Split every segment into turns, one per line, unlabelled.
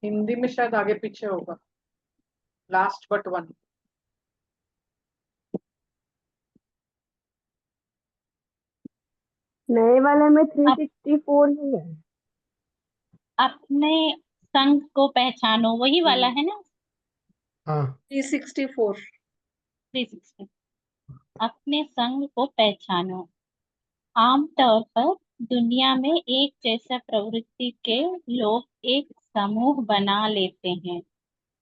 हिंदी में शायद आगे पीछे होगा, लास्ट बट वन।
नए वाले में
अप,
364 ही है।
अपने संग को पहचानो, वही वाला है ना?
हाँ
364।
360। अपने संग को पहचानो। आमतौर पर दुनिया में एक जैसा प्रवृत्ति के लोग एक समूह बना लेते हैं।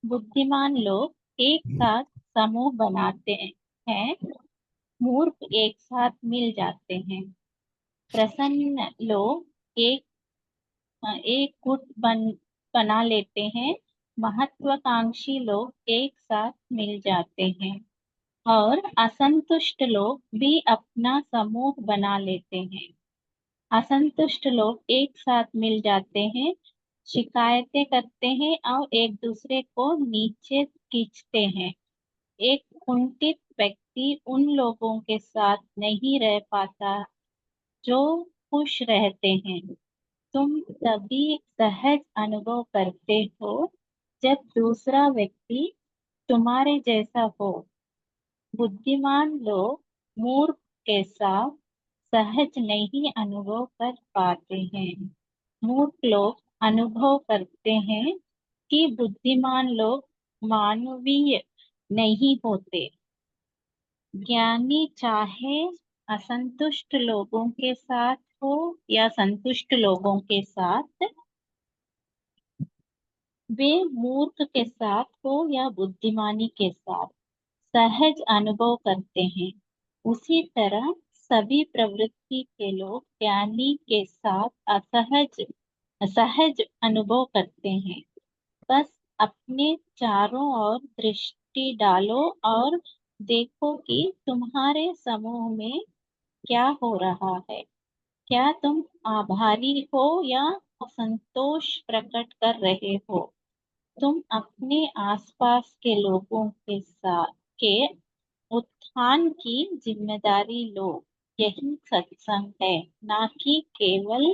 बुद्धिमान लोग एक साथ समूह बनाते हैं। मूर्ख एक साथ मिल जाते हैं। प्रसन्न लोग एक गुट बना लेते हैं। महत्वाकांक्षी लोग एक साथ मिल जाते हैं। और असंतुष्ट लोग भी अपना समूह बना लेते हैं। असंतुष्ट लोग एक साथ मिल जाते हैं, शिकायतें करते हैं और एक दूसरे को नीचे खींचते हैं। एक कुंठित व्यक्ति उन लोगों के साथ नहीं रह पाता जो खुश रहते हैं। तुम तभी सहज अनुभव करते हो जब दूसरा व्यक्ति तुम्हारे जैसा हो। बुद्धिमान लोग मूर्ख के साथ सहज नहीं अनुभव कर पाते हैं। मूर्ख लोग अनुभव करते हैं कि बुद्धिमान लोग मानवीय नहीं होते। ज्ञानी चाहे असंतुष्ट लोगों के साथ हो या संतुष्ट लोगों के साथ, वे मूर्ख के साथ हो या बुद्धिमानी के साथ, सहज अनुभव करते हैं। उसी तरह सभी प्रवृत्ति के लोग ज्ञानी के साथ सहज अनुभव करते हैं। बस अपने चारों ओर दृष्टि डालो और देखो कि तुम्हारे समूह में क्या हो रहा है। क्या तुम आभारी हो या असंतोष प्रकट कर रहे हो? तुम अपने आसपास के लोगों के उत्थान की जिम्मेदारी लो। यही सत्संग है, ना कि केवल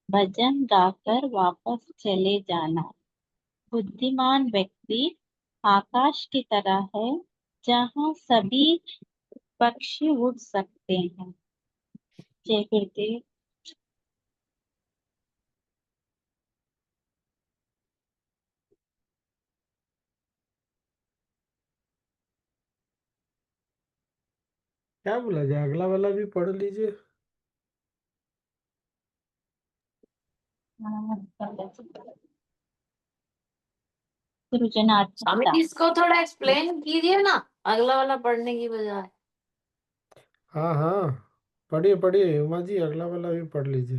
भजन गाकर वापस चले जाना। बुद्धिमान व्यक्ति आकाश की तरह है, जहाँ सभी पक्षी उड़ सकते हैं। जय गुरुदेव।
क्या बोला जाए, अगला वाला भी पढ़ लीजिए।
स्वामी
सृजनात्मकता।
जी इसको थोड़ा एक्सप्लेन कीजिए ना, अगला वाला पढ़ने की बजाय।
हाँ हाँ, पढ़िए पढ़िए उमा जी, अगला वाला भी पढ़ लीजिए।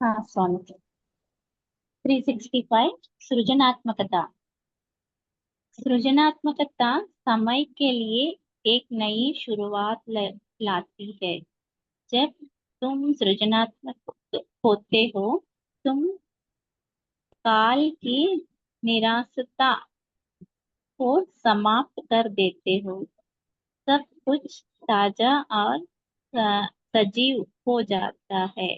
हाँ स्वामी जी। 365। सृजनात्मकता। सृजनात्मकता समय के लिए एक नई शुरुआत लाती है। जब तुम सृजनात्मक होते हो, तुम काल की निराशता को समाप्त कर देते हो। सब कुछ ताजा और सजीव हो जाता है।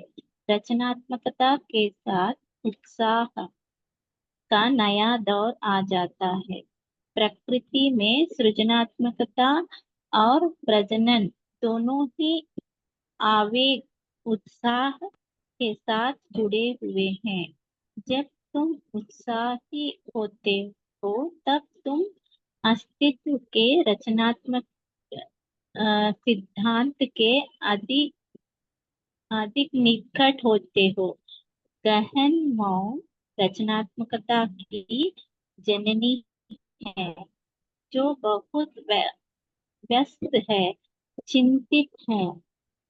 रचनात्मकता के साथ उत्साह का नया दौर आ जाता है। प्रकृति में सृजनात्मकता और प्रजनन दोनों ही आवेग उत्साह के साथ जुड़े हुए हैं। जब तुम उत्साही होते हो, तब तुम अस्तित्व के रचनात्मक सिद्धांत के अधिक अधिक निकट होते हो। गहन मौन रचनात्मकता की जननी है, जो बहुत व्यस्त है, चिंतित है,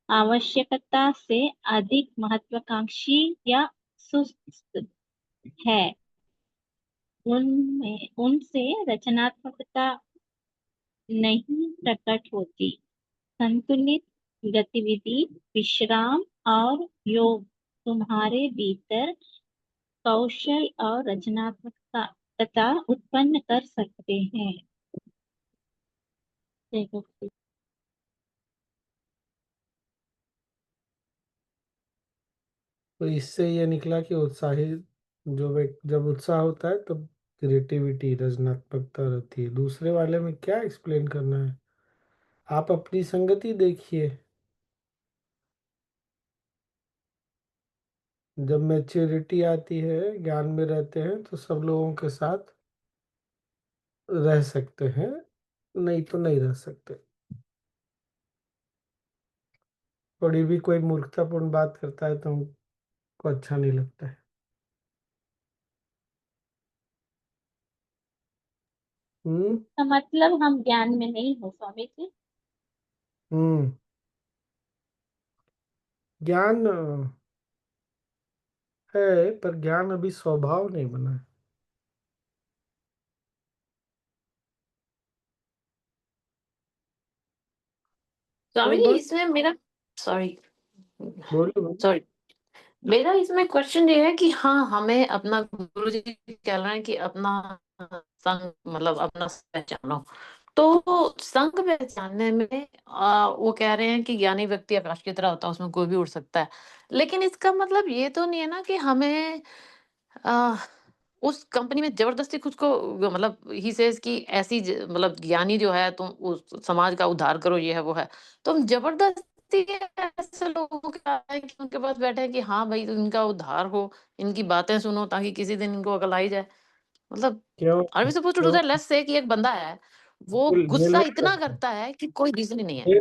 आवश्यकता से अधिक महत्वाकांक्षी या सुस्त है। उनमें उनसे रचनात्मकता नहीं प्रकट होती। संतुलित गतिविधि, विश्राम और योग तुम्हारे भीतर कौशल और रचनात्मकता उत्पन्न कर सकते हैं। देखो।
तो इससे ये निकला कि उत्साही जब उत्साह होता है तब क्रिएटिविटी रचनात्मकता रहती है। दूसरे वाले में क्या एक्सप्लेन करना है? आप अपनी संगति देखिए। जब मैच्योरिटी आती है, ज्ञान में रहते हैं, तो सब लोगों के साथ रह सकते हैं, नहीं तो नहीं रह सकते। थोड़ी भी कोई मूर्खतापूर्ण बात करता है तो हमको अच्छा नहीं लगता है। हम्म।
तो मतलब हम ज्ञान में नहीं हो स्वामी जी।
हम्म। ज्ञान है, पर ज्ञान अभी स्वभाव नहीं बना है।
स्वामी
कोई
जी
बात।
इसमें मेरा सॉरी
बोलिए बोलिए।
सॉरी मेरा इसमें क्वेश्चन ये है कि हाँ हमें अपना गुरु जी कह रहे हैं कि अपना संग मतलब अपना पहचानो। तो संघ पहचानने में वो कह रहे हैं कि ज्ञानी व्यक्ति आकाश की तरह होता है, उसमें कोई भी उड़ सकता है। लेकिन इसका मतलब ये तो नहीं है ना कि हमें आ, उस कंपनी में जबरदस्ती खुद को मतलब ही सेज कि ऐसी मतलब ज्ञानी जो है तुम उस समाज का उद्धार करो, ये है वो है। तो हम जबरदस्ती ऐसे लोगों के आए कि उनके पास बैठे हैं कि हाँ भाई तो इनका उद्धार हो, इनकी बातें सुनो ताकि किसी दिन इनको अकल आई जाए। मतलब
क्यों?
Are we suppose to do
क्यों?
दैट? लेट्स से कि एक बंदा है, वो
जेल
गुस्सा
नहीं
इतना
जाते?
करता है कि कोई रीजन ही नहीं है।
जेल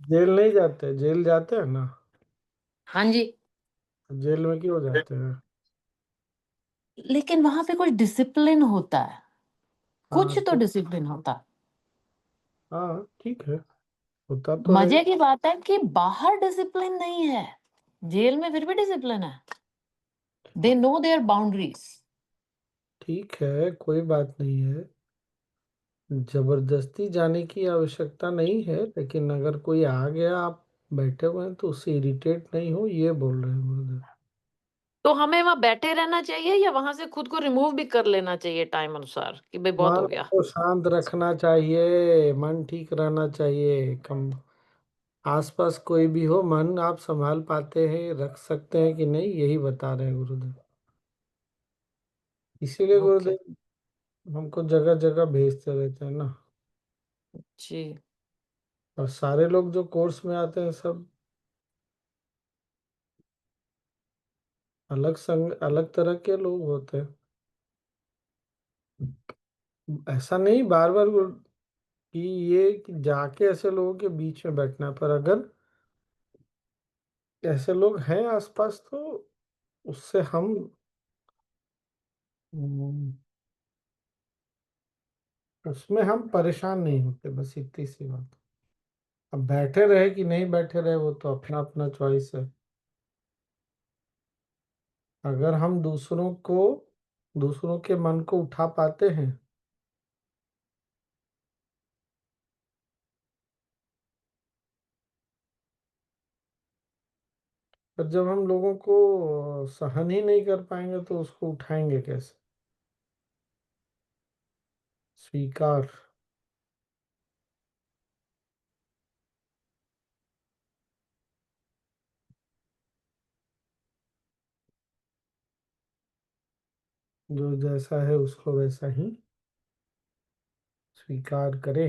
जेल नहीं जाते? जेल जाते हैं ना?
हाँ जी।
जेल में क्यों जाते हैं?
लेकिन वहां पे कोई डिसिप्लिन होता है,
हाँ
कुछ तो
तो
डिसिप्लिन होता है।
हाँ ठीक है, होता तो है।
मजे की बात है कि बाहर डिसिप्लिन नहीं है, जेल में फिर भी डिसिप्लिन है। They know their boundaries.
ठीक है, कोई बात नहीं है। जबरदस्ती जाने की आवश्यकता नहीं है, लेकिन अगर कोई आ गया, आप बैठे हुए हैं तो उससे इरिटेट नहीं हो, ये बोल रहे हैं गुरुदेव।
तो हमें वहां बैठे रहना चाहिए या वहां से खुद को रिमूव भी कर लेना चाहिए टाइम अनुसार कि भाई बहुत
मन
हो गया?
को शांत रखना चाहिए, मन ठीक रहना चाहिए। कम आसपास कोई भी हो, मन आप संभाल पाते हैं, रख सकते हैं कि नहीं, यही बता रहे हैं गुरुदेव। इसीलिए
ओके
गुरुदेव हमको जगह जगह भेजते रहते हैं ना।
जी।
और सारे लोग जो कोर्स में आते हैं सब अलग संग अलग तरह के लोग होते हैं। ऐसा नहीं बार बार कि ये कि जाके ऐसे लोगों के बीच में बैठना है, पर अगर ऐसे लोग हैं आसपास तो उससे हम हम्म, उसमें हम परेशान नहीं होते, बस इतनी सी बात। अब बैठे रहे कि नहीं बैठे रहे वो तो अपना अपना चॉइस है। अगर हम दूसरों के मन को उठा पाते हैं, पर जब हम लोगों को सहन ही नहीं कर पाएंगे तो उसको उठाएंगे कैसे? स्वीकार। जो जैसा है उसको वैसा ही स्वीकार करे,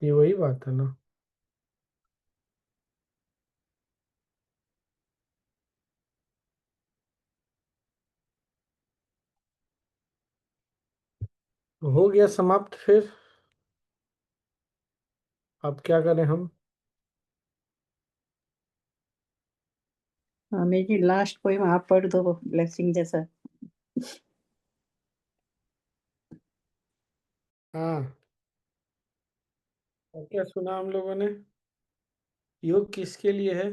ये वही बात है ना। तो हो गया समाप्त फिर। अब क्या करें हम?
हाँ मेरी लास्ट पोइम आप पढ़ दो ब्लेसिंग जैसा।
हाँ, और क्या सुना हम लोगों ने? योग किसके लिए है?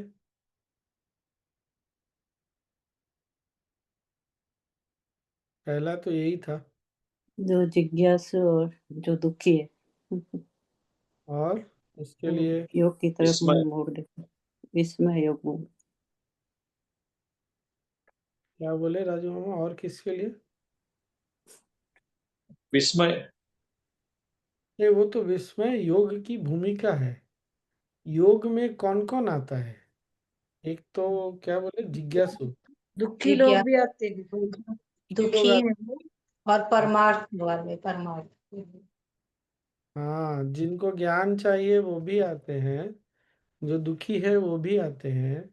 पहला तो यही था।
जो जिज्ञासु और जो दुखी है,
और इसके
तो
लिए
योग की तरफ
विस्मय
मुंह मोड़ दे। विस्मय योग मुंह।
क्या बोले राजू मामा, और किसके लिए?
विस्मय
ये वो तो विस्मय योग की भूमिका है। योग में कौन कौन आता है? एक तो क्या बोले, जिज्ञासु।
दुखी लोग भी आते हैं।
दुखी है वो, और परमार्थ वाले, परमार्थ।
हाँ, जिनको ज्ञान चाहिए वो भी आते हैं, जो दुखी है वो भी आते हैं,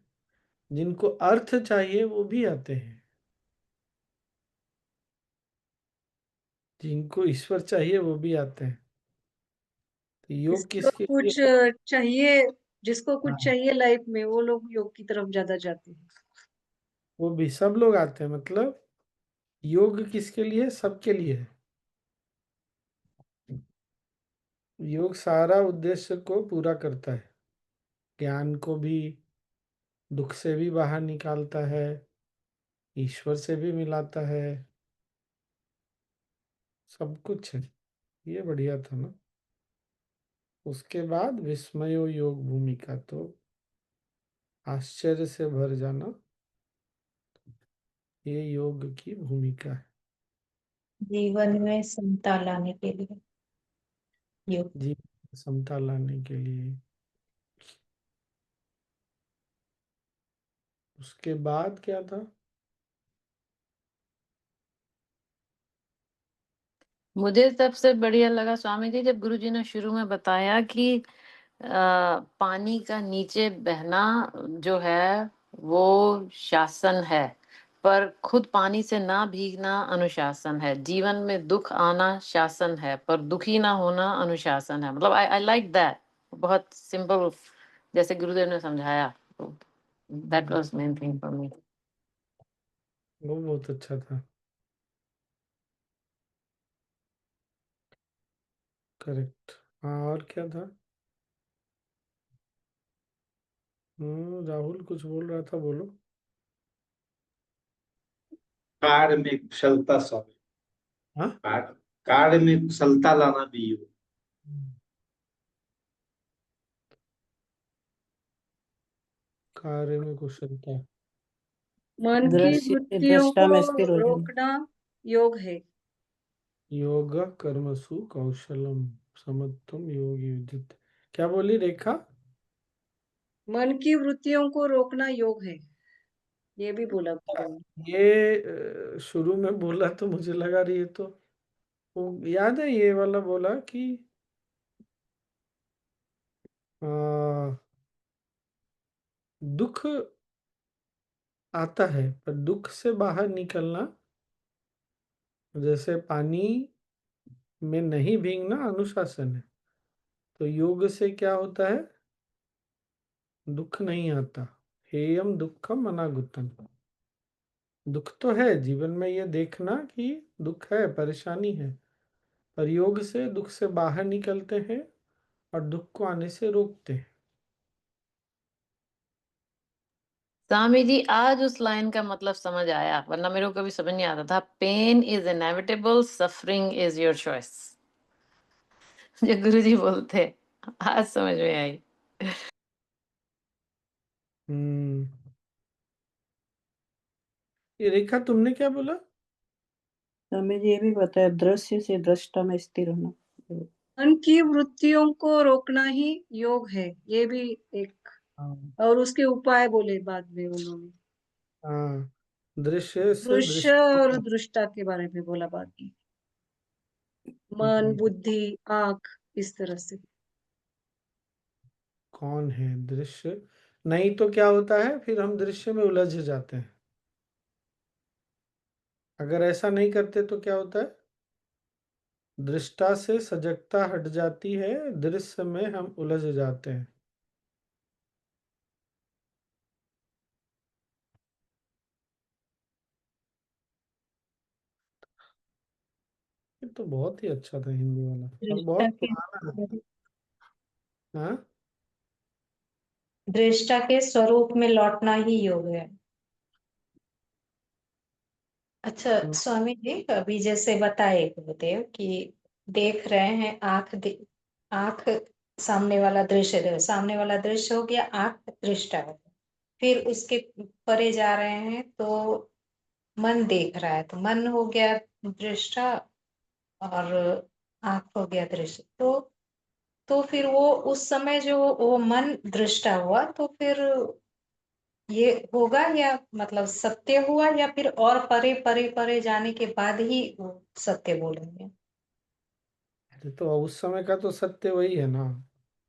जिनको अर्थ चाहिए वो भी आते हैं, जिनको ईश्वर चाहिए वो भी आते हैं। तो योग
जिसको
किसके लिए?
कुछ चाहिए, जिसको कुछ
हाँ,
चाहिए लाइफ में, वो लोग योग की तरफ ज्यादा जाते हैं।
वो भी सब लोग आते हैं, मतलब योग किसके लिए? सबके लिए है। योग सारा उद्देश्य को पूरा करता है, ज्ञान को भी, दुख से भी बाहर निकालता है, ईश्वर से भी मिलाता है, सब कुछ है। ये बढ़िया था ना। उसके बाद विस्मयो योग भूमिका, तो आश्चर्य से भर जाना, ये योग की भूमिका है।
जीवन में समता लाने के लिए योग।
जी, समता लाने के लिए। उसके बाद क्या था?
मुझे सबसे बढ़िया लगा स्वामी जी जब गुरुजी ने शुरू में बताया कि पानी का नीचे बहना जो है वो शासन है, पर खुद पानी से ना भीगना अनुशासन है। जीवन में दुख आना शासन है, पर दुखी ना होना अनुशासन है। मतलब आई लाइक दैट। बहुत सिंपल, जैसे गुरुदेव ने समझाया, that was main thing for me.
वो बहुत अच्छा था। करेक्ट। हाँ, और क्या था? राहुल कुछ बोल रहा था, बोलो।
कार्य में कुशलता स्वामी।
हाँ,
कार्य में कुशलता लाना भी योग।
कार्य में कुशलता।
मन की
दृश्य से
वृत्तियों
दृष्टा में स्थिर
को
हो जाना।
रोकना योग है।
योग कर्मसु कौशलम समत्वम योगी विदित। क्या बोली रेखा?
मन की वृत्तियों को रोकना योग है, ये भी बोला गुरुदेव ने।
ये शुरू में बोला तो मुझे लगा रही है, तो वो याद है ये वाला बोला कि आ, दुख आता है, पर दुख से बाहर निकलना, जैसे पानी में नहीं भीगना अनुशासन है, तो योग से क्या होता है? दुख नहीं आता। हेयम दुखम अनागुतम। दुख तो है जीवन में, ये देखना कि दुख है, परेशानी है, पर योग से दुख से बाहर निकलते हैं और दुख को आने से रोकते हैं।
स्वामी जी आज उस लाइन का मतलब समझ आया, वरना मेरे को कभी समझ नहीं आता था। Pain is inevitable, suffering is your choice, जो गुरु जी बोलते, आज समझ में आई।
हम्म। ये रेखा तुमने क्या बोला?
हमें ये भी बताया दृश्य से दृष्टा में स्थिर होना।
मन की वृत्तियों को रोकना ही योग है, ये भी एक।
हाँ,
और उसके उपाय बोले बाद में उन्होंने।
हाँ, दृश्य से
दृश्य और
दृष्टि।
दृष्टा के बारे में बोला बाद में। मन,
हम्म,
बुद्धि, आंख, इस तरह से।
कौन है दृश्य? नहीं तो क्या होता है, फिर हम दृश्य में उलझ जाते हैं। अगर ऐसा नहीं करते तो क्या होता है? दृष्टा से सजगता हट जाती है, दृश्य में हम उलझ जाते हैं। ये तो बहुत ही अच्छा था हिंदी वाला, और
दृष्टा
बहुत
के
पुराना है। हाँ,
दृष्टा के स्वरूप में लौटना ही योग है। अच्छा
हम्म,
स्वामी जी, अभी जैसे बताए गुरुदेव कि देख रहे हैं, आंख सामने वाला दृश्य, सामने वाला दृश्य हो गया, आंख दृष्टा हो गया। फिर उसके परे जा रहे हैं तो मन देख रहा है, तो मन हो गया दृष्टा, और आंख हो गया दृश्य। तो फिर वो उस समय जो वो मन दृष्टा हुआ, तो फिर ये होगा या मतलब सत्य हुआ या फिर और परे परे परे जाने के बाद ही वो सत्य बोलेंगे?
अरे तो उस समय का तो सत्य वही है ना।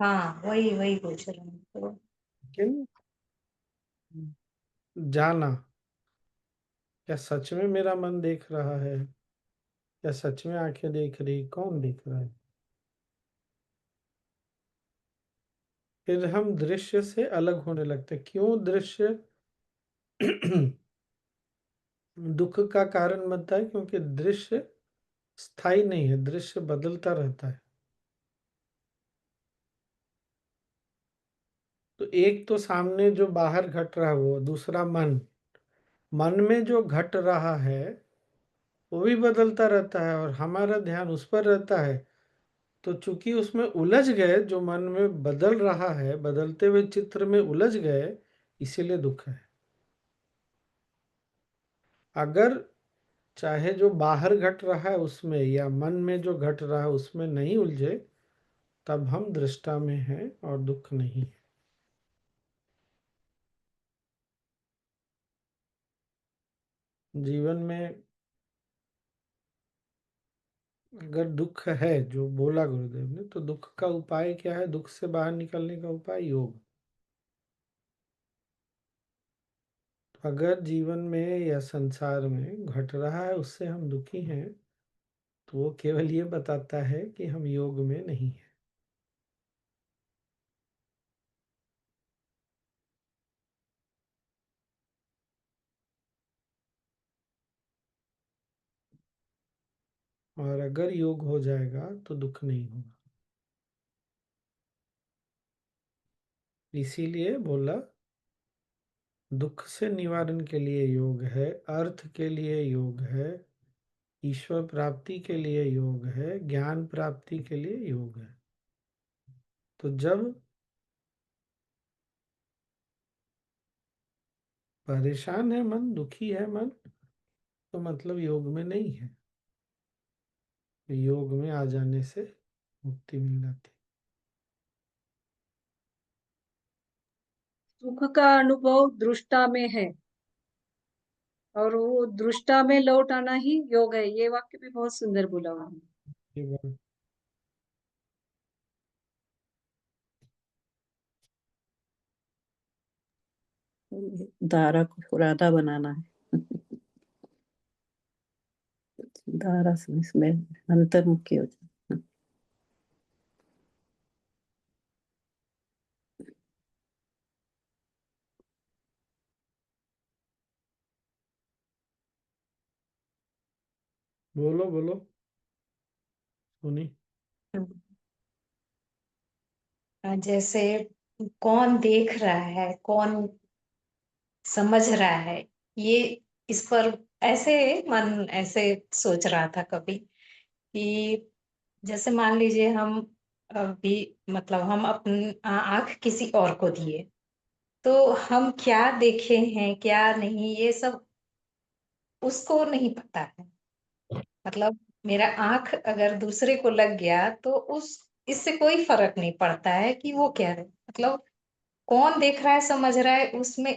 हाँ, वही वही पूछ रहे हैं तो।
लेकिन जाना, क्या सच में मेरा मन देख रहा है, क्या सच में आंखें देख रही, कौन देख रहा है? फिर हम दृश्य से अलग होने लगते हैं। क्यों दृश्य दुख का कारण बनता है? क्योंकि दृश्य स्थायी नहीं है, दृश्य बदलता रहता है। तो एक तो सामने जो बाहर घट रहा है वो, दूसरा मन, मन में जो घट रहा है वो भी बदलता रहता है और हमारा ध्यान उस पर रहता है। तो चूंकि उसमें उलझ गए, जो मन में बदल रहा है, बदलते हुए चित्र में उलझ गए, इसीलिए दुख है। अगर चाहे जो बाहर घट रहा है उसमें या मन में जो घट रहा है उसमें नहीं उलझे, तब हम दृष्टा में हैं और दुख नहीं है। जीवन में अगर दुख है, जो बोला गुरुदेव ने, तो दुख का उपाय क्या है? दुख से बाहर निकलने का उपाय योग। तो अगर जीवन में या संसार में घट रहा है उससे हम दुखी हैं, तो वो केवल ये बताता है कि हम योग में नहीं है। और अगर योग हो जाएगा तो दुख नहीं होगा। इसीलिए बोला, दुख से निवारण के लिए योग है, अर्थ के लिए योग है, ईश्वर प्राप्ति के लिए योग है, ज्ञान प्राप्ति के लिए योग है। तो जब परेशान है मन, दुखी है मन, तो मतलब योग में नहीं है। योग में आ जाने से मुक्ति मिल जाती।
सुख का अनुभव दृष्टा में है और वो दृष्टा में लौट आना ही योग है। ये वाक्य भी बहुत सुंदर बोला उन्होंने।
ये बात
धारा को राधा बनाना है। धारा से इसमें अंतर्मुखी हो जाए।
बोलो बोलो सुनी।
जैसे कौन देख रहा है, कौन समझ रहा है, ये इस पर ऐसे मन ऐसे सोच रहा था कभी कि जैसे मान लीजिए हम अभी मतलब हम अपनी आंख किसी और को दिए, तो हम क्या देखे हैं क्या नहीं ये सब उसको नहीं पता है। मतलब मेरा आंख अगर दूसरे को लग गया तो उस इससे कोई फर्क नहीं पड़ता है कि वो क्या है। मतलब कौन देख रहा है समझ रहा है उसमें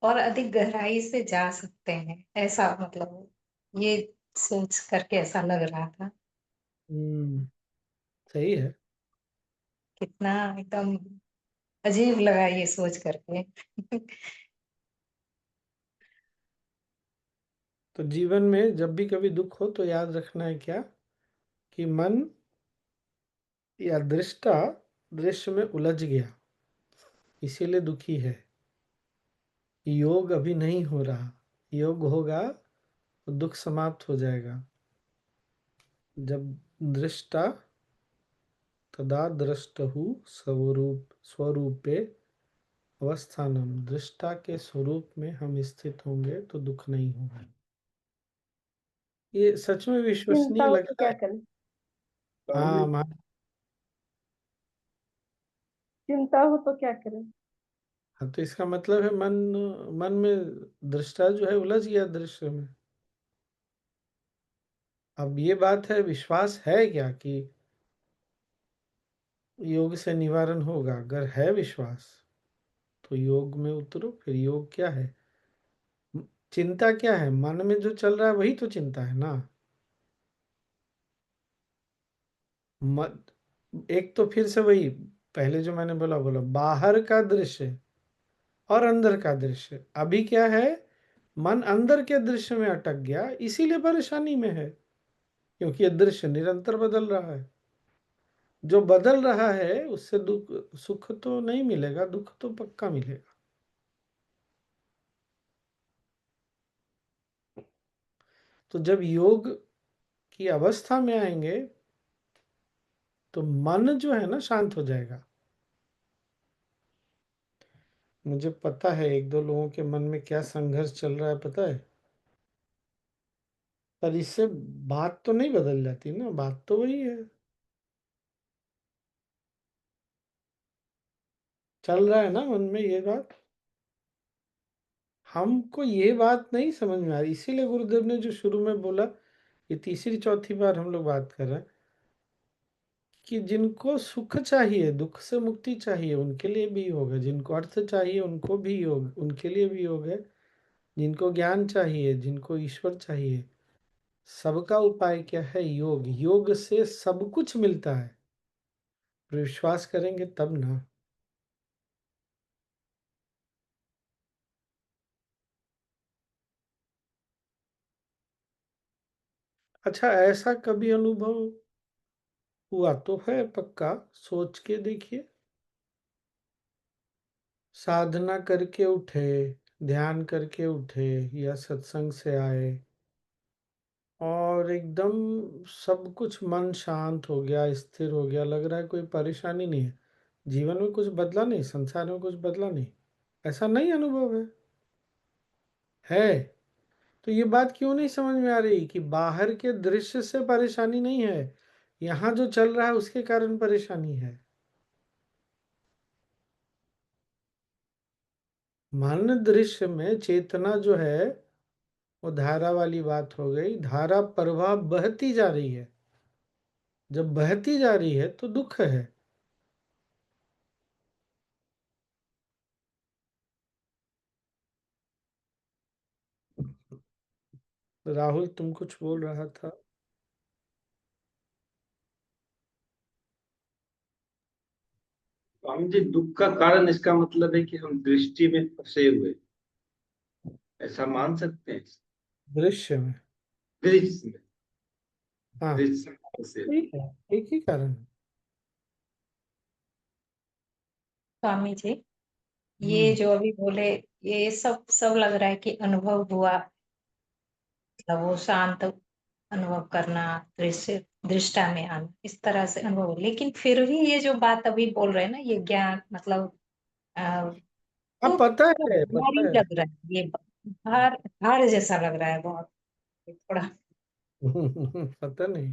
और अधिक गहराई से जा सकते हैं, ऐसा मतलब ये सोच करके ऐसा लग रहा था।
हम्म, सही है।
कितना एकदम अजीब लगा ये सोच करके।
तो जीवन में जब भी कभी दुख हो तो याद रखना है क्या, कि मन या दृष्टा दृश्य में उलझ गया, इसीलिए दुखी है। योग अभी नहीं हो रहा, योग होगा तो दुख समाप्त हो जाएगा। जब दृष्टा तदा द्रष्टहु स्वरूप स्वरूपे अवस्थानम, दृष्टा के स्वरूप में हम स्थित होंगे तो दुख नहीं होगा। ये सच में
चिंता
विश्वसनीय
हो तो
लगता
क्या
है।
करें?
हाँ
चिंता हो तो क्या करें?
हाँ, तो इसका मतलब है मन, मन में दृष्टा जो है उलझ गया दृश्य में। अब ये बात है, विश्वास है क्या कि योग से निवारण होगा? अगर है विश्वास तो योग में उतरो। फिर योग क्या है? चिंता क्या है? मन में जो चल रहा है वही तो चिंता है ना। मत एक तो फिर से वही पहले जो मैंने बोला बोला बाहर का दृश्य और अंदर का दृश्य। अभी क्या है? मन अंदर के दृश्य में अटक गया, इसीलिए परेशानी में है, क्योंकि ये दृश्य निरंतर बदल रहा है। जो बदल रहा है उससे दुख सुख तो नहीं मिलेगा, दुख तो पक्का मिलेगा। तो जब योग की अवस्था में आएंगे तो मन जो है ना शांत हो जाएगा। मुझे पता है एक दो लोगों के मन में क्या संघर्ष चल रहा है, पता है, पर इससे बात तो नहीं बदल जाती ना, बात तो वही है। चल रहा है ना मन में ये बात। हमको ये बात नहीं समझ में आ रही, इसीलिए गुरुदेव ने जो शुरू में बोला, ये तीसरी चौथी बार हम लोग बात कर रहे हैं कि जिनको सुख चाहिए, दुख से मुक्ति चाहिए, उनके लिए भी योग है। जिनको अर्थ चाहिए उनको भी योग, उनके लिए भी योग है। जिनको ज्ञान चाहिए, जिनको ईश्वर चाहिए, सबका उपाय क्या है? योग। योग से सब कुछ मिलता है। विश्वास करेंगे तब ना। अच्छा, ऐसा कभी अनुभव हुआ तो है पक्का? सोच के देखिए, साधना करके उठे, ध्यान करके उठे या सत्संग से आए और एकदम सब कुछ मन शांत हो गया, स्थिर हो गया, लग रहा है कोई परेशानी नहीं है, जीवन में कुछ बदला नहीं, संसार में कुछ बदला नहीं, ऐसा नहीं अनुभव है? तो ये बात क्यों नहीं समझ में आ रही कि बाहर के दृश्य से परेशानी नहीं है, यहाँ जो चल रहा है उसके कारण परेशानी है। मन दृश्य में चेतना जो है वो धारा वाली बात हो गई। धारा प्रवाह बहती जा रही है, जब बहती जा रही है तो दुख है। राहुल तुम कुछ बोल रहा था?
स्वामी जी, दुख का कारण इसका मतलब है कि हम दृष्टि में फंसे हुए, ऐसा मान सकते हैं?
दृश्य में?
दृश्य में,
हाँ,
दृश्य में फंसे हुए।
ठीक है, एक ही कारण है।
स्वामी जी, ये
हम्म।
जो अभी बोले, ये सब सब लग रहा है कि अनुभव हुआ, मतलब वो शांत अनुभव करना, दृश्य दृष्टा में आना, इस तरह से अनुभव हो। लेकिन फिर भी ये जो बात अभी बोल रहे हैं ना, ये ज्ञान मतलब
अब
तो
पता
थोड़ा
है,
भारी
पता है।
लग रहा है, ये भार भार जैसा लग रहा है बहुत, थोड़ा।
पता नहीं।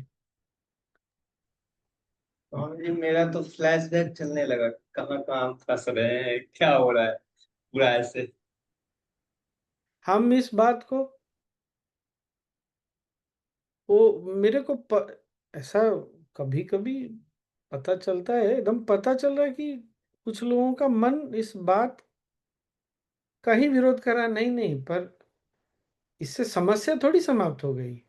स्वामी जी, मेरा तो फ्लैशबैक चलने लगा, कहाँ कहाँ हम फंस रहे हैं, क्या हो रहा है पूरा ऐसे।
हम इस बात को वो मेरे को ऐसा कभी कभी पता चलता है, एकदम पता चल रहा है कि कुछ लोगों का मन इस बात का ही विरोध कर रहा है। नहीं नहीं, पर इससे समस्या थोड़ी समाप्त हो गई।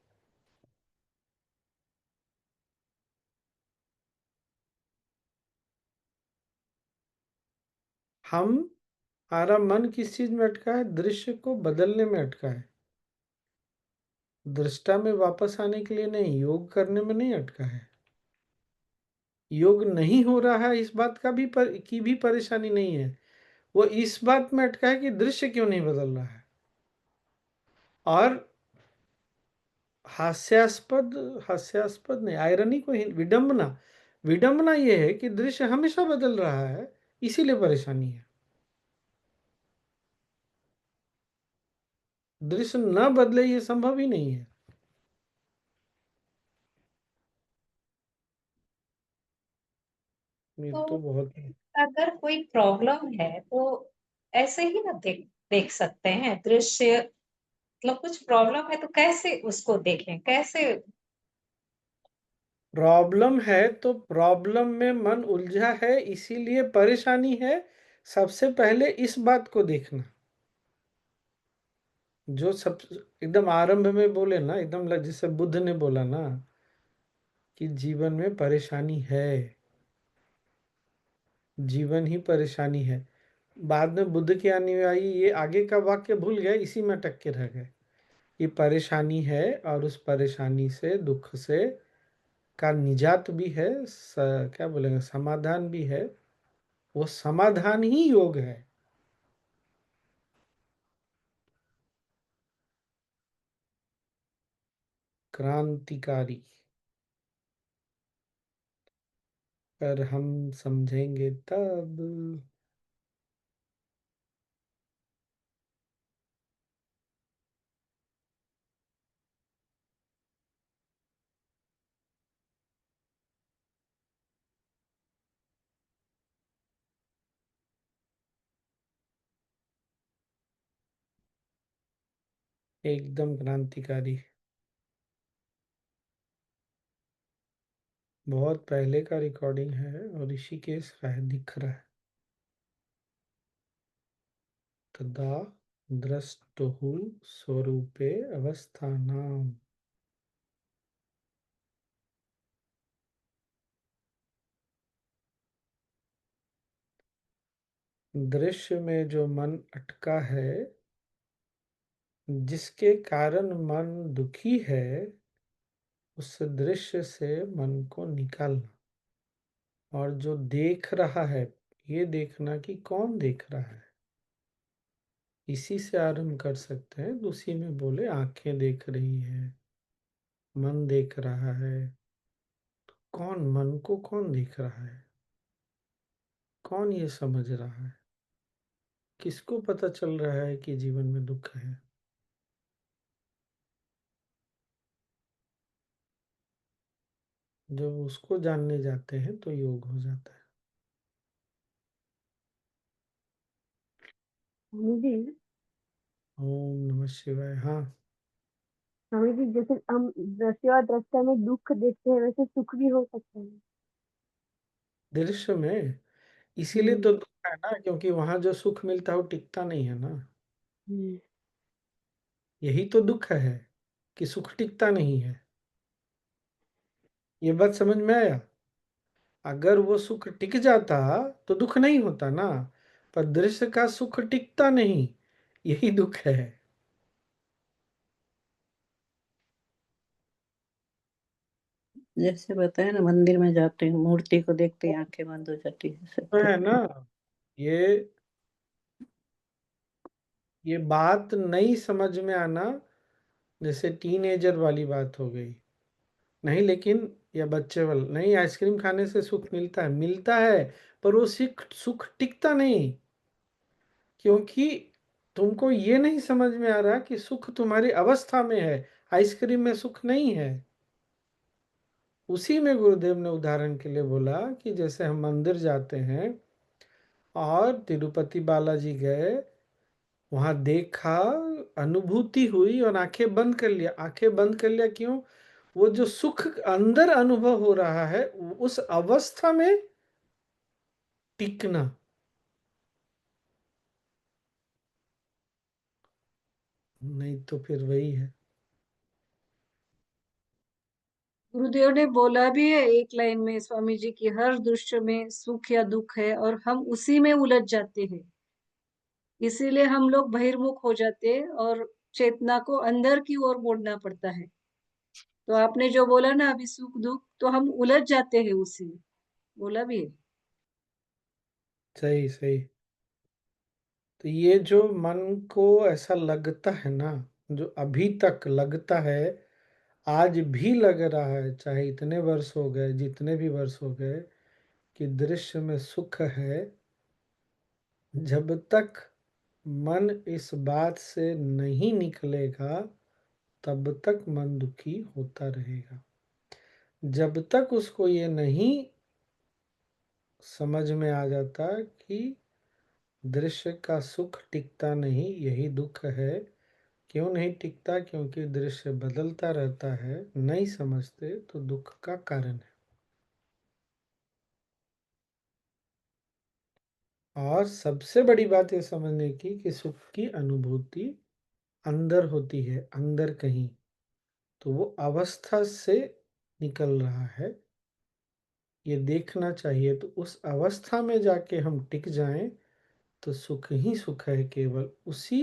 हमारा मन किस चीज में अटका है? दृश्य को बदलने में अटका है। दृष्टा में वापस आने के लिए नहीं, योग करने में नहीं अटका है। योग नहीं हो रहा है इस बात का भी की भी परेशानी नहीं है। वो इस बात में अटका है कि दृश्य क्यों नहीं बदल रहा है। और हास्यास्पद, हास्यास्पद नहीं, आयरनी को विडंबना, विडंबना ये है कि दृश्य हमेशा बदल रहा है, इसीलिए परेशानी है। दृश्य न बदले ये संभव ही नहीं है। ये
तो
तो बहुत
अगर कोई प्रॉब्लम है तो ऐसे ही ना देख देख सकते हैं दृश्य, मतलब कुछ प्रॉब्लम है तो कैसे उसको देखें, कैसे?
प्रॉब्लम है तो प्रॉब्लम में मन उलझा है, इसीलिए परेशानी है। सबसे पहले इस बात को देखना, जो सब एकदम आरंभ में बोले ना, एकदम जैसे बुद्ध ने बोला ना कि जीवन में परेशानी है, जीवन ही परेशानी है। बाद में बुद्ध की अनुयायी ये आगे का वाक्य भूल गए, इसी में अटक के रह गए। ये परेशानी है और उस परेशानी से, दुख से का निजात भी है, क्या बोलेंगे, समाधान भी है। वो समाधान ही योग है। क्रांतिकारी। पर हम समझेंगे तब। एकदम क्रांतिकारी। बहुत पहले का रिकॉर्डिंग है और ऋषिकेश का है, दिख रहा है। तदा द्रष्टुः स्वरूपे अवस्थानाम। दृश्य में जो मन अटका है, जिसके कारण मन दुखी है, उस दृश्य से मन को निकालना। और जो देख रहा है, ये देखना कि कौन देख रहा है। इसी से आरंभ कर सकते हैं। उसी में बोले आंखें देख रही है, मन देख रहा है। तो कौन, मन को कौन देख रहा है, कौन ये समझ रहा है, किसको पता चल रहा है कि जीवन में दुख है। जब उसको जानने जाते हैं तो योग हो जाता है।
स्वामी जी,
ओम नमः शिवाय। हाँ,
स्वामी जी, जैसे हम दृश्य और दृष्टा में दुख देखते हैं, वैसे सुख भी हो सकता है।
दृश्य में इसीलिए
हम्म।
तो दुख है ना, क्योंकि वहां जो सुख मिलता है वो टिकता नहीं है ना।
हम्म।
यही तो दुख है कि सुख टिकता नहीं है। ये बात समझ में आया? अगर वो सुख टिक जाता तो दुख नहीं होता ना। पर दृश्य का सुख टिकता नहीं, यही दुख है।
जैसे बताया ना, मंदिर में जाते हैं, मूर्ति को देखते ही आंखें बंद हो जाती है
तो
सबकी।
है ना, ये ये बात नहीं समझ में आना, जैसे टीनेजर वाली बात हो गई। नहीं लेकिन, या बच्चे वाला नहीं, आइसक्रीम खाने से सुख मिलता है, मिलता है, पर वो सुख सुख टिकता नहीं। क्योंकि तुमको ये नहीं समझ में आ रहा कि सुख तुम्हारी अवस्था में है, आइसक्रीम में सुख नहीं है। उसी में गुरुदेव ने उदाहरण के लिए बोला कि जैसे हम मंदिर जाते हैं और तिरुपति बालाजी गए, वहां देखा, अनुभूति हुई और आंखें बंद कर लिया। आंखें बंद कर लिया क्यों? वो जो सुख अंदर अनुभव हो रहा है, उस अवस्था में टिकना। नहीं तो फिर वही है।
गुरुदेव ने बोला भी है एक लाइन में स्वामी जी की, हर दृश्य में सुख या दुख है और हम उसी में उलझ जाते हैं, इसीलिए हम लोग बहिर्मुख हो जाते हैं और चेतना को अंदर की ओर मोड़ना पड़ता है। तो आपने जो बोला ना अभी, सुख दुख, तो हम उलझ जाते हैं उसी में, बोला भी है।
सही सही। तो ये जो मन को ऐसा लगता है ना, जो अभी तक लगता है, आज भी लग रहा है, चाहे इतने वर्ष हो गए, जितने भी वर्ष हो गए, कि दृश्य में सुख है, जब तक मन इस बात से नहीं निकलेगा, तब तक मन दुखी होता रहेगा। जब तक उसको ये नहीं समझ में आ जाता कि दृश्य का सुख टिकता नहीं, यही दुख है। क्यों नहीं टिकता? क्योंकि दृश्य बदलता रहता है, नहीं समझते तो दुख का कारण है। और सबसे बड़ी बात ये समझने की कि सुख की अनुभूति अंदर होती है, अंदर कहीं, तो वो अवस्था से निकल रहा है, ये देखना चाहिए। तो उस अवस्था में जाके हम टिक जाएं तो सुख ही सुख है, केवल उसी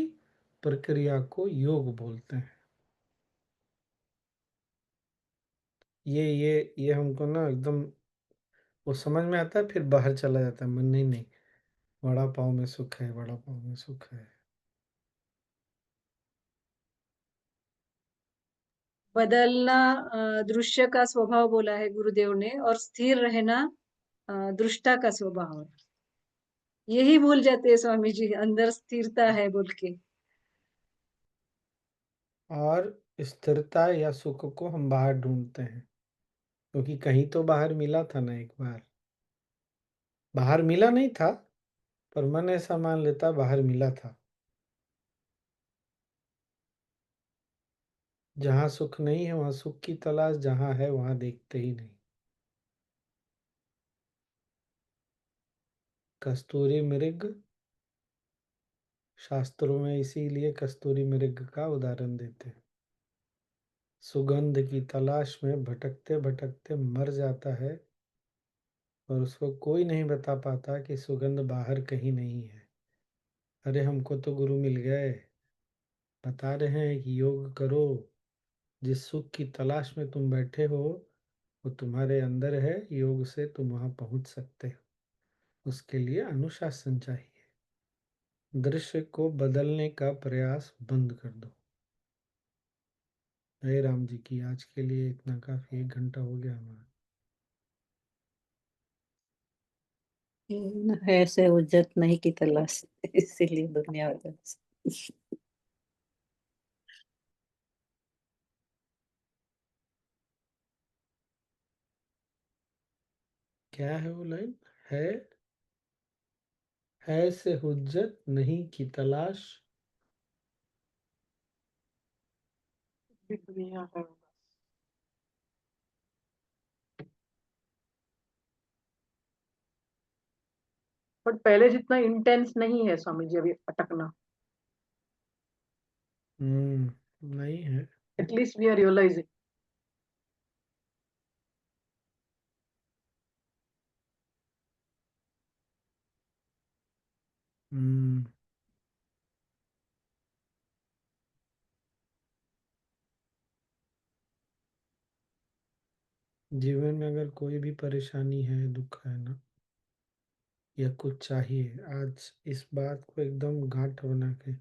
प्रक्रिया को योग बोलते हैं। ये हमको ना एकदम वो समझ में आता है, फिर बाहर चला जाता है मन, नहीं नहीं, वड़ा पाव में सुख है, वड़ा पाव में सुख है।
बदलना दृश्य का स्वभाव बोला है गुरुदेव ने, और स्थिर रहना दृष्टा का स्वभाव है। यही भूल जाते हैं स्वामी जी, अंदर स्थिरता है बोल के।
और स्थिरता या सुख को हम बाहर ढूंढते हैं, क्योंकि कहीं तो बाहर मिला था ना, एक बार बाहर मिला नहीं था, पर मन ऐसा मान लेता बाहर मिला था। जहाँ सुख नहीं है वहाँ सुख की तलाश, जहाँ है वहाँ देखते ही नहीं। कस्तूरी मृग, शास्त्रों में इसीलिए कस्तूरी मृग का उदाहरण देते हैं। सुगंध की तलाश में भटकते भटकते मर जाता है, और उसको कोई नहीं बता पाता कि सुगंध बाहर कहीं नहीं है। अरे हमको तो गुरु मिल गए, बता रहे हैं कि योग करो, जिस सुख की तलाश में तुम बैठे हो वो तुम्हारे अंदर है, योग से तुम वहां पहुंच सकते हो। उसके लिए अनुशासन चाहिए। दृश्य को बदलने का प्रयास बंद कर दो। हे राम जी की आज के लिए इतना काफी, 1 घंटा हो गया हमारा।
है से उज्जत नहीं की तलाश, इसीलिए दुनिया वजह से।
क्या है वो लाइन? है से हुज्जत नहीं की तलाश,
दुनिया है।
बट पहले जितना इंटेंस नहीं है स्वामी जी अभी अटकना।
नहीं है।
At least we are realising.
Hmm जीवन में अगर कोई भी परेशानी है, दुख है ना, या कुछ चाहिए, आज इस बात को एकदम गांठ बना के,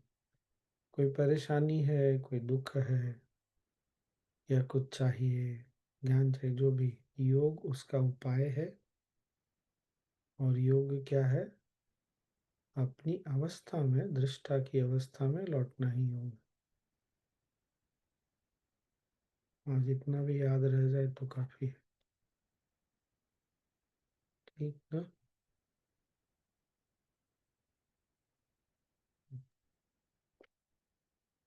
कोई परेशानी है, कोई दुख है, या कुछ चाहिए, ज्ञान चाहिए, जो भी, योग उसका उपाय है। और योग क्या है? अपनी अवस्था में, दृष्टा की अवस्था में लौटना ही योग। और जितना भी याद रह जाए तो काफी है। ठीक ना?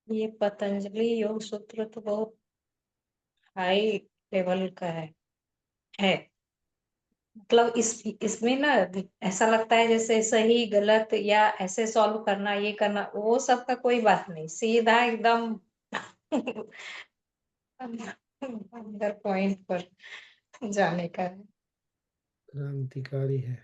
ये पतंजलि योग सूत्र तो बहुत हाई लेवल का है। मतलब इसमें ना ऐसा लगता है जैसे सही गलत या ऐसे सॉल्व करना, ये करना, वो सब का कोई बात नहीं, सीधा एकदम अंदर पॉइंट पर जाने का है।
क्रांतिकारी है।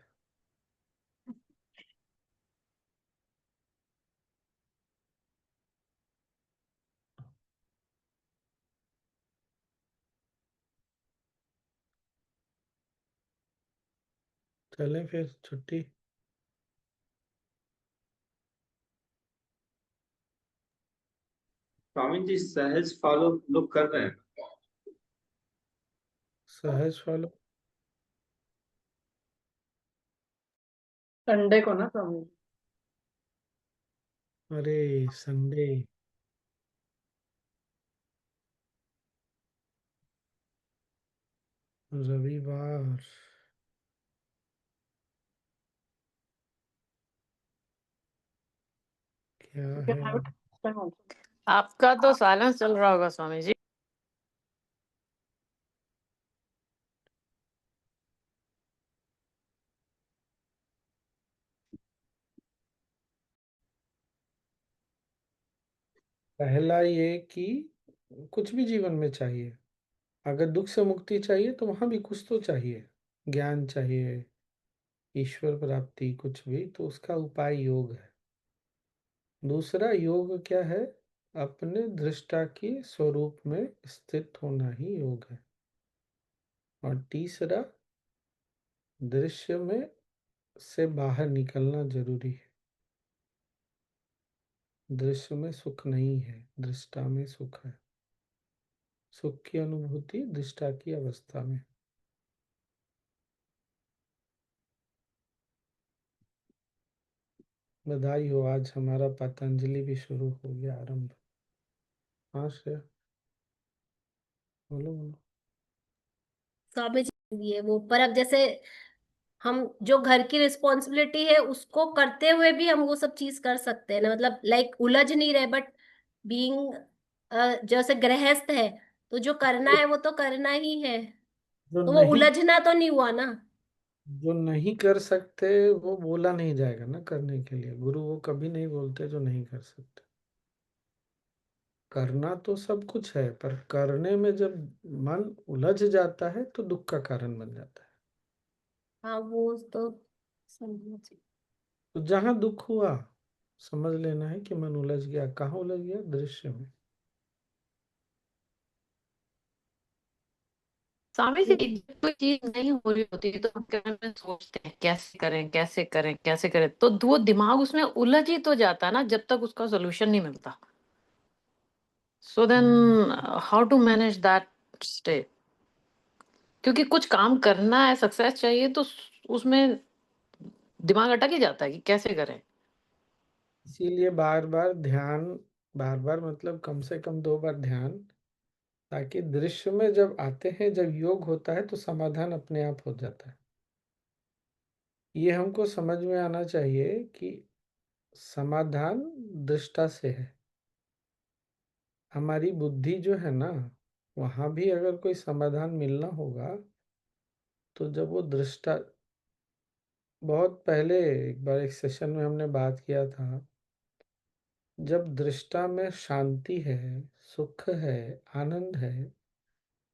चलें फिर, छुट्टी।
स्वामी जी सहज फॉलो लोग कर रहे हैं।
सहज फॉलो।
संडे को ना स्वामी जी।
अरे संडे, रविवार, क्या
You
है?
can have it next time also.
आपका तो साइलेंस चल रहा होगा स्वामी जी।
पहला ये कि कुछ भी जीवन में चाहिए, अगर दुख से मुक्ति चाहिए तो वहां भी कुछ तो चाहिए, ज्ञान चाहिए, ईश्वर प्राप्ति, कुछ भी, तो उसका उपाय योग है। दूसरा योग क्या है? अपने दृष्टा के स्वरूप में स्थित होना ही योग है। और तीसरा, दृश्य में से बाहर निकलना जरूरी है। दृश्य में सुख नहीं है, दृष्टा में सुख है। सुख की अनुभूति दृष्टा की अवस्था में। बधाई हो, आज हमारा पतंजलि भी शुरू हो गया, आरंभ। हाँ श्रेया, बोलो बोलो।
स्वामी जी दिए वो, पर अब जैसे हम जो घर की रिस्पॉन्सिबिलिटी है उसको करते हुए भी हम वो सब चीज कर सकते हैं ना, मतलब लाइक उलझ नहीं रहे, बट बीइंग जैसे गृहस्थ है तो जो करना है वो तो करना ही है,
जो
तो वो
नहीं
उलझना तो नहीं हुआ ना।
जो नहीं कर सकते वो बोला नहीं जाएगा ना करने के लिए। गुरु वो कभी नहीं बोलते जो नहीं कर सकते। करना तो सब कुछ है, पर करने में जब मन उलझ जाता है तो दुख का कारण बन जाता है।
हाँ वो तो समझ।
तो जहां दुख हुआ समझ लेना है कि मन उलझ गया। कहाँ उलझ गया? दृश्य में।
स्वामी जी, जब कोई चीज नहीं हो रही होती तो हम क्या में सोचते हैं कैसे करें कैसे करें कैसे करें, तो वो दिमाग उसमें उलझ ही तो जाता है ना जब तक उसका सोल्यूशन नहीं मिलता। So then how to manage that state? क्योंकि कुछ काम करना है, सक्सेस चाहिए, तो उसमें दिमाग अटक ही जाता है कि कैसे करें।
इसीलिए बार बार ध्यान, बार बार मतलब कम से कम 2 बार ध्यान, ताकि दृश्य में जब आते हैं, जब योग होता है तो समाधान अपने आप हो जाता है। ये हमको समझ में आना चाहिए कि समाधान दृष्टा से है। हमारी बुद्धि जो है ना, वहां भी अगर कोई समाधान मिलना होगा तो जब वो दृष्टा, बहुत पहले एक बार एक सेशन में हमने बात किया था, जब दृष्टा में शांति है, सुख है, आनंद है,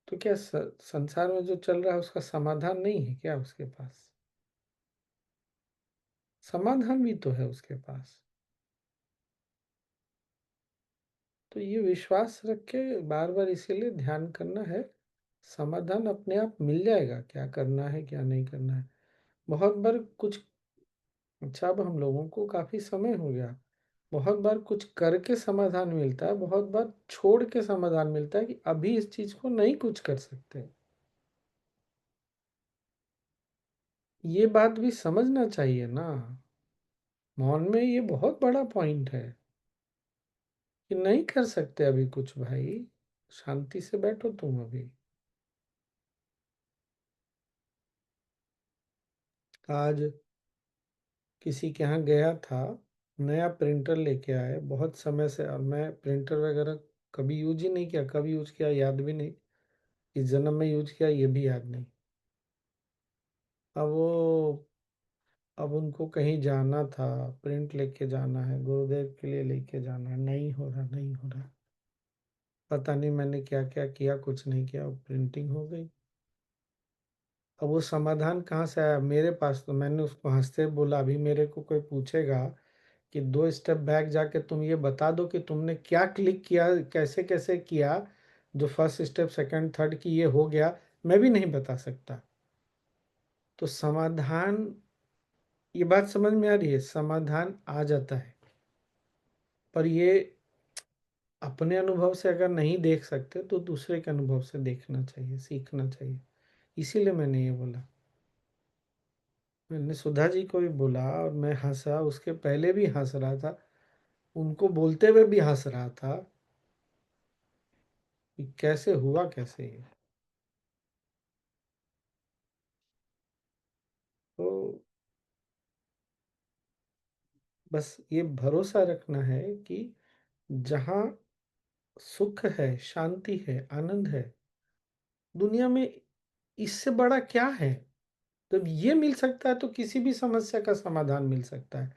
तो क्या संसार में जो चल रहा है उसका समाधान नहीं है क्या उसके पास? समाधान भी तो है उसके पास। तो ये विश्वास रख के बार बार इसीलिए ध्यान करना है, समाधान अपने आप मिल जाएगा। क्या करना है क्या नहीं करना है। बहुत बार कुछ, अच्छा अब हम लोगों को काफी समय हो गया, बहुत बार कुछ करके समाधान मिलता है, बहुत बार छोड़ के समाधान मिलता है कि अभी इस चीज को नहीं कुछ कर सकते। ये बात भी समझना चाहिए ना। मौन में ये बहुत बड़ा पॉइंट है कि नहीं कर सकते अभी कुछ भाई, शांति से बैठो तुम अभी। आज किसी के यहाँ गया था, नया प्रिंटर लेके आए बहुत समय से, और मैं प्रिंटर वगैरह कभी यूज ही नहीं किया, कभी यूज किया याद भी नहीं, इस जन्म में यूज किया ये भी याद नहीं। अब उनको कहीं जाना था, प्रिंट लेके जाना है, गुरुदेव के लिए लेके जाना है, नहीं हो रहा नहीं हो रहा। पता नहीं मैंने क्या क्या किया, कुछ नहीं किया, प्रिंटिंग हो गई। अब वो समाधान कहाँ से आया मेरे पास? तो मैंने उसको हंसते बोला, अभी मेरे को कोई पूछेगा कि 2 स्टेप बैक जाके तुम ये बता दो कि तुमने क्या क्लिक किया, कैसे कैसे किया, जो फर्स्ट स्टेप सेकंड थर्ड की ये हो गया, मैं भी नहीं बता सकता। तो समाधान, ये बात समझ में आ रही है, समाधान आ जाता है, पर ये अपने अनुभव से अगर नहीं देख सकते तो दूसरे के अनुभव से देखना चाहिए, सीखना चाहिए। इसीलिए मैंने ये बोला। मैंने सुधा जी को भी बोला और मैं हंसा, उसके पहले भी हंस रहा था, उनको बोलते हुए भी हंस रहा था कि कैसे हुआ कैसे ये। तो बस ये भरोसा रखना है कि जहाँ सुख है, शांति है, आनंद है, दुनिया में इससे बड़ा क्या है? जब ये मिल सकता है तो किसी भी समस्या का समाधान मिल सकता है।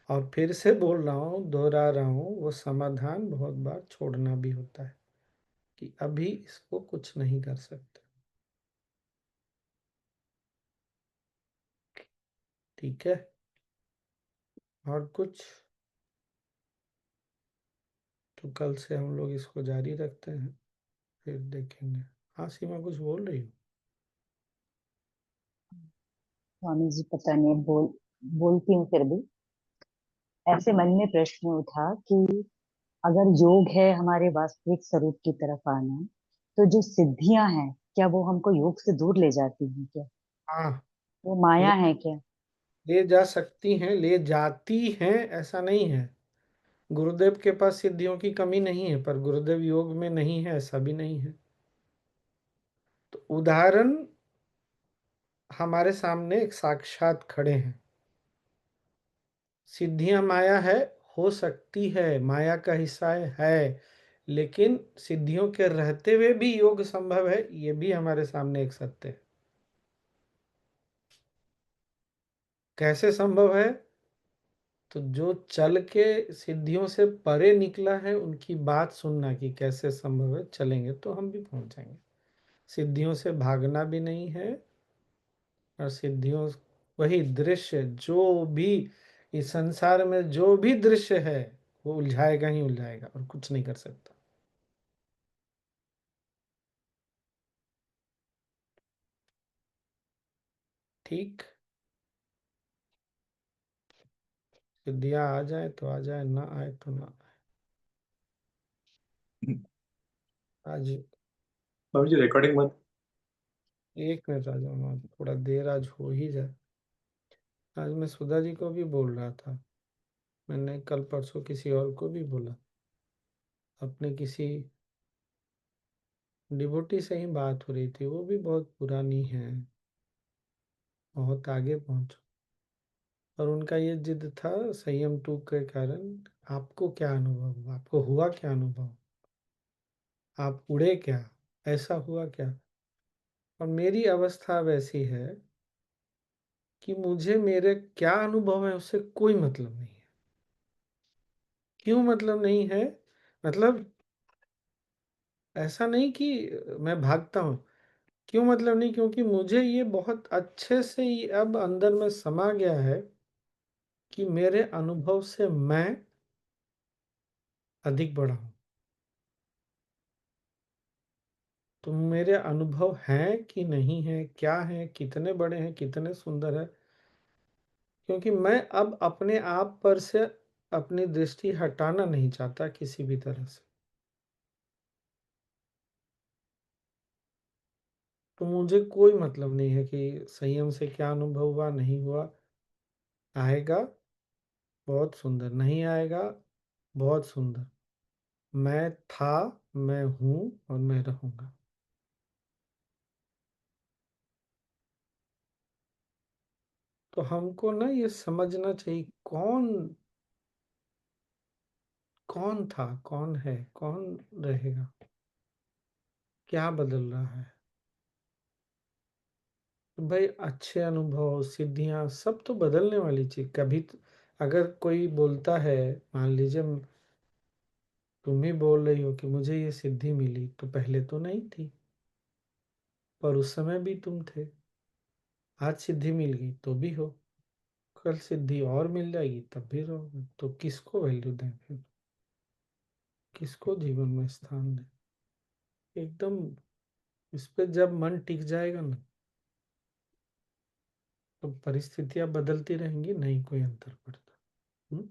और फिर से बोल रहा हूँ, दोहरा रहा हूँ, वो समाधान बहुत बार छोड़ना भी होता है कि अभी इसको कुछ नहीं कर सकते। ठीक है, और कुछ? तो कल से हम लोग इसको जारी रखते हैं, फिर देखेंगे। हाँ सीमा, कुछ बोल रही हो?
स्वामी जी पता नहीं, बोलती हूँ फिर भी। ऐसे मन में प्रश्न उठा कि अगर योग है हमारे वास्तविक स्वरूप की तरफ आना, तो जो सिद्धियां हैं क्या वो हमको योग से दूर ले जाती हैं क्या?
हाँ,
वो माया
ले
है क्या?
ले जा सकती हैं, ले जाती हैं, ऐसा नहीं है। गुरुदेव के पास सिद्धियों की कमी नहीं है, पर गुरुदेव योग में नहीं है, ऐसा भी नहीं है। तो उदाहरण हमारे सामने एक साक्षात खड़े हैं। सिद्धियां माया है, हो सकती है, माया का हिस्सा है, लेकिन सिद्धियों के रहते हुए भी योग संभव है, ये भी हमारे सामने एक सत्य है। कैसे संभव है? तो जो चल के सिद्धियों से परे निकला है, उनकी बात सुनना कि कैसे संभव है, चलेंगे तो हम भी पहुंच जाएंगे। सिद्धियों से भागना भी नहीं है, और सिद्धियों, वही दृश्य जो भी इस संसार में जो भी दृश्य है, वो उलझाएगा ही उलझाएगा, और कुछ नहीं कर सकता। ठीक, सिद्धियां आ जाए तो आ जाए, ना आए तो ना आए। आज
स्वामी जी रिकॉर्डिंग मत।
एक मिनट आ जाओ, थोड़ा देर आज हो ही जाए। आज मैं सुधा जी को भी बोल रहा था, मैंने कल परसों किसी और को भी बोला, अपने किसी डिवोटी से ही बात हो रही थी, वो भी बहुत पुरानी है, बहुत आगे पहुंचो, और उनका ये जिद था संयम 2 के कारण। आपको क्या अनुभव हुआ, आपको हुआ क्या अनुभव, आप उड़े क्या, ऐसा हुआ क्या? और मेरी अवस्था वैसी है कि मुझे मेरे क्या अनुभव है उससे कोई मतलब नहीं है। क्यों मतलब नहीं है? मतलब ऐसा नहीं कि मैं भागता हूँ, क्यों मतलब नहीं, क्योंकि मुझे ये बहुत अच्छे से ये अब अंदर में समा गया है कि मेरे अनुभव से मैं अधिक बड़ा हूँ। तो मेरे अनुभव हैं कि नहीं है, क्या है, कितने बड़े हैं, कितने सुंदर है, क्योंकि मैं अब अपने आप पर से अपनी दृष्टि हटाना नहीं चाहता किसी भी तरह से। तो मुझे कोई मतलब नहीं है कि संयम से क्या अनुभव हुआ, नहीं हुआ। आएगा बहुत सुंदर, नहीं आएगा बहुत सुंदर। मैं था, मैं हूं, और मैं रहूंगा। तो हमको ना ये समझना चाहिए, कौन कौन था, कौन है, कौन रहेगा, क्या बदल रहा है। तो भाई अच्छे अनुभव, सिद्धियां, सब तो बदलने वाली चीज। कभी अगर कोई बोलता है, मान लीजिए तुम ही बोल रही हो कि मुझे ये सिद्धि मिली, तो पहले तो नहीं थी, पर उस समय भी तुम थे। आज सिद्धि मिल गई तो भी हो, कल सिद्धि और मिल जाएगी तब भी रहोगे। तो किसको वैल्यू दें फिर, किसको जीवन में स्थान दें? एकदम इस पे जब मन टिक जाएगा ना, तो परिस्थितियां बदलती रहेंगी, नहीं कोई अंतर पड़ता।